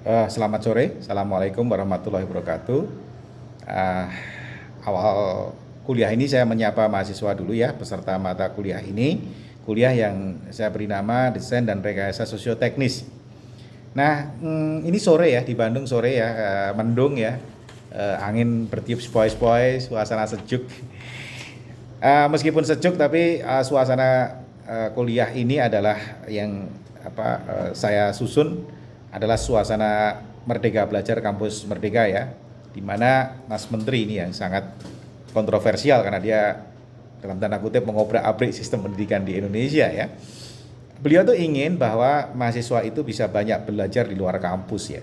Selamat sore, Assalamualaikum warahmatullahi wabarakatuh. Eh, Awal kuliah ini saya menyapa mahasiswa dulu ya, peserta mata kuliah ini. Kuliah yang saya beri nama Desain dan Rekayasa Sosioteknis. Nah, ini sore ya, di Bandung sore ya, mendung ya. Angin bertiup sepoi-sepoi, suasana sejuk. Meskipun sejuk tapi suasana kuliah ini adalah yang saya susun adalah suasana Merdeka Belajar Kampus Merdeka ya, di mana Mas Menteri ini yang sangat kontroversial karena dia dalam tanda kutip mengobrak-abrik sistem pendidikan di Indonesia ya. Beliau tuh ingin bahwa mahasiswa itu bisa banyak belajar di luar kampus ya.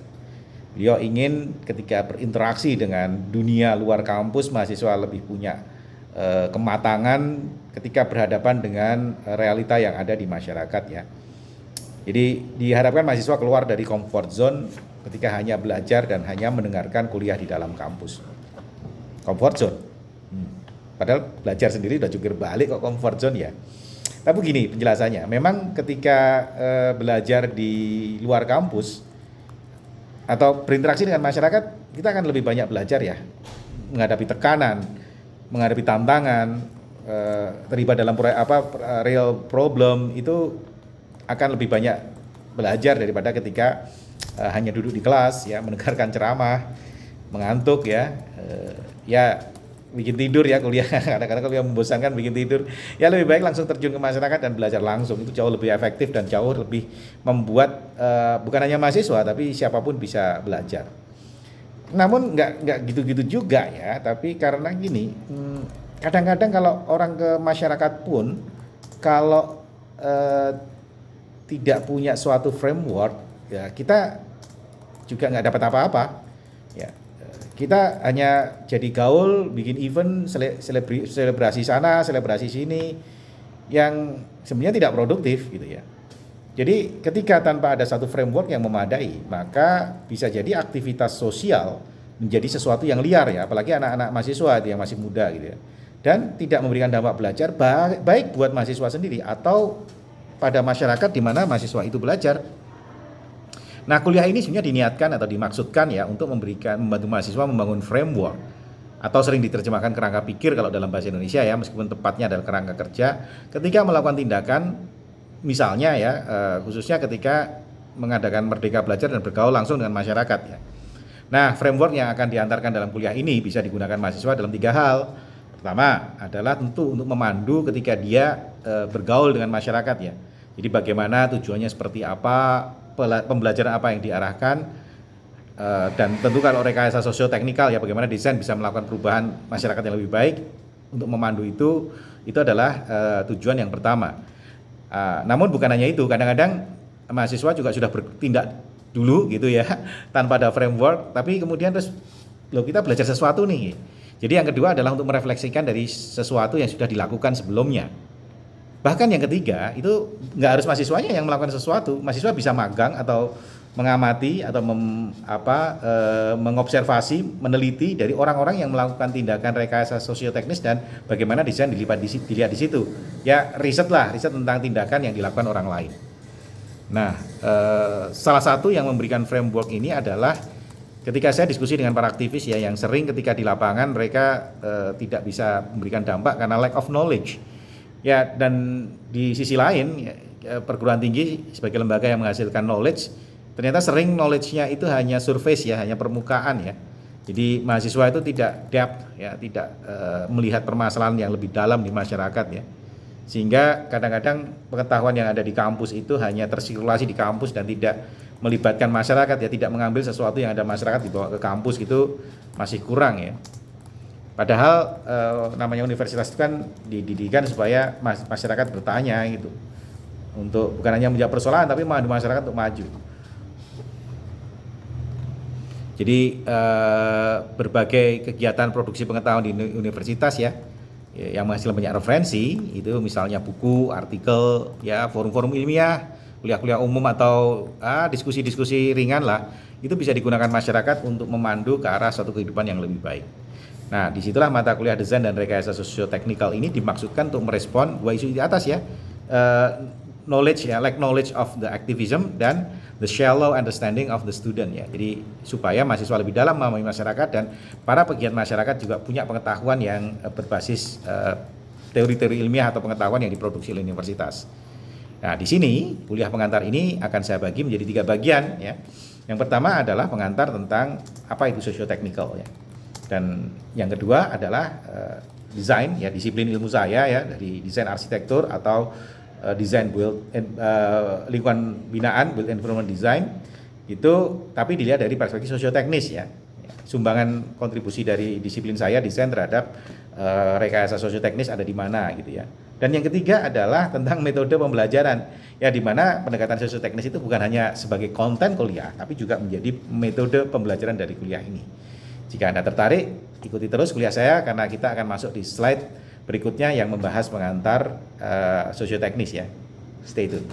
Beliau ingin ketika berinteraksi dengan dunia luar kampus, mahasiswa lebih punya kematangan ketika berhadapan dengan realita yang ada di masyarakat ya. Jadi diharapkan mahasiswa keluar dari comfort zone ketika hanya belajar dan hanya mendengarkan kuliah di dalam kampus. Comfort zone. Padahal belajar sendiri udah jungkir balik kok comfort zone ya. Tapi begini penjelasannya, memang ketika belajar di luar kampus atau berinteraksi dengan masyarakat, kita akan lebih banyak belajar ya, menghadapi tekanan, menghadapi tantangan, terlibat dalam real problem, itu akan lebih banyak belajar daripada ketika hanya duduk di kelas ya, mendengarkan ceramah, mengantuk ya, ya bikin tidur ya kuliah. Kadang-kadang kuliah membosankan, bikin tidur. Ya lebih baik langsung terjun ke masyarakat dan belajar langsung, itu jauh lebih efektif dan jauh lebih membuat bukan hanya mahasiswa tapi siapapun bisa belajar. Namun nggak gitu-gitu juga ya, tapi karena gini, kadang-kadang kalau orang ke masyarakat pun kalau tidak punya suatu framework ya, kita juga nggak dapat apa-apa ya. Kita hanya jadi gaul, bikin event, selebrasi sana, selebrasi sini, yang sebenarnya tidak produktif gitu ya. Jadi ketika tanpa ada satu framework yang memadai, maka bisa jadi aktivitas sosial menjadi sesuatu yang liar ya, apalagi anak-anak mahasiswa yang masih muda gitu ya. Dan tidak memberikan dampak belajar baik buat mahasiswa sendiri atau pada masyarakat di mana mahasiswa itu belajar. Nah, kuliah ini sebenarnya diniatkan atau dimaksudkan ya untuk membantu mahasiswa membangun framework atau sering diterjemahkan kerangka pikir kalau dalam bahasa Indonesia ya, meskipun tepatnya adalah kerangka kerja ketika melakukan tindakan. Misalnya ya, khususnya ketika mengadakan Merdeka Belajar dan bergaul langsung dengan masyarakat ya. Nah, framework yang akan diantarkan dalam kuliah ini bisa digunakan mahasiswa dalam 3 hal. Pertama adalah tentu untuk memandu ketika dia bergaul dengan masyarakat ya. Jadi bagaimana tujuannya seperti apa, pembelajaran apa yang diarahkan, dan tentu kalau rekayasa sosioteknikal ya, bagaimana desain bisa melakukan perubahan masyarakat yang lebih baik. Untuk memandu itu adalah tujuan yang pertama. Namun bukan hanya itu, kadang-kadang mahasiswa juga sudah bertindak dulu gitu ya tanpa ada framework, tapi kemudian terus kita belajar sesuatu nih. Jadi yang kedua adalah untuk merefleksikan dari sesuatu yang sudah dilakukan sebelumnya. Bahkan yang ketiga itu nggak harus mahasiswanya yang melakukan sesuatu, mahasiswa bisa magang atau mengamati atau mengobservasi, meneliti dari orang-orang yang melakukan tindakan rekayasa sosioteknis dan bagaimana desain dilihat di situ. Ya riset tentang tindakan yang dilakukan orang lain. Nah, salah satu yang memberikan framework ini adalah ketika saya diskusi dengan para aktivis ya, yang sering ketika di lapangan mereka tidak bisa memberikan dampak karena lack of knowledge. Ya, dan di sisi lain perguruan tinggi sebagai lembaga yang menghasilkan knowledge, ternyata sering knowledge-nya itu hanya surface ya, hanya permukaan ya. Jadi mahasiswa itu tidak depth ya, tidak melihat permasalahan yang lebih dalam di masyarakat ya. Sehingga kadang-kadang pengetahuan yang ada di kampus itu hanya tersirkulasi di kampus dan tidak melibatkan masyarakat ya, tidak mengambil sesuatu yang ada masyarakat dibawa ke kampus, gitu masih kurang ya. Padahal namanya universitas itu kan didirikan supaya masyarakat bertanya gitu, untuk bukan hanya menjawab persoalan tapi mengadu masyarakat untuk maju. Jadi berbagai kegiatan produksi pengetahuan di universitas ya, yang menghasilkan banyak referensi, itu misalnya buku, artikel, ya forum-forum ilmiah, kuliah-kuliah umum atau diskusi-diskusi ringan lah, itu bisa digunakan masyarakat untuk memandu ke arah suatu kehidupan yang lebih baik. Nah, disitulah mata kuliah desain dan rekayasa sosioteknikal ini dimaksudkan untuk merespon dua isu di atas ya. knowledge ya, lack knowledge of the activism dan the shallow understanding of the student ya. Jadi supaya mahasiswa lebih dalam memahami masyarakat dan para pegiat masyarakat juga punya pengetahuan yang berbasis teori-teori ilmiah atau pengetahuan yang diproduksi oleh universitas. Nah, di sini kuliah pengantar ini akan saya bagi menjadi 3 bagian ya. Yang pertama adalah pengantar tentang apa itu socio-technical ya. Dan yang kedua adalah desain ya, disiplin ilmu saya ya, dari desain arsitektur atau desain build lingkungan binaan, build environment design itu, tapi dilihat dari perspektif sosioteknis ya. Sumbangan kontribusi dari disiplin saya desain terhadap rekayasa sosioteknis ada di mana gitu ya. Dan yang ketiga adalah tentang metode pembelajaran ya, di mana pendekatan sosioteknis itu bukan hanya sebagai konten kuliah tapi juga menjadi metode pembelajaran dari kuliah ini. Jika Anda tertarik, ikuti terus kuliah saya karena kita akan masuk di slide berikutnya yang membahas pengantar sosioteknis ya. Stay tune.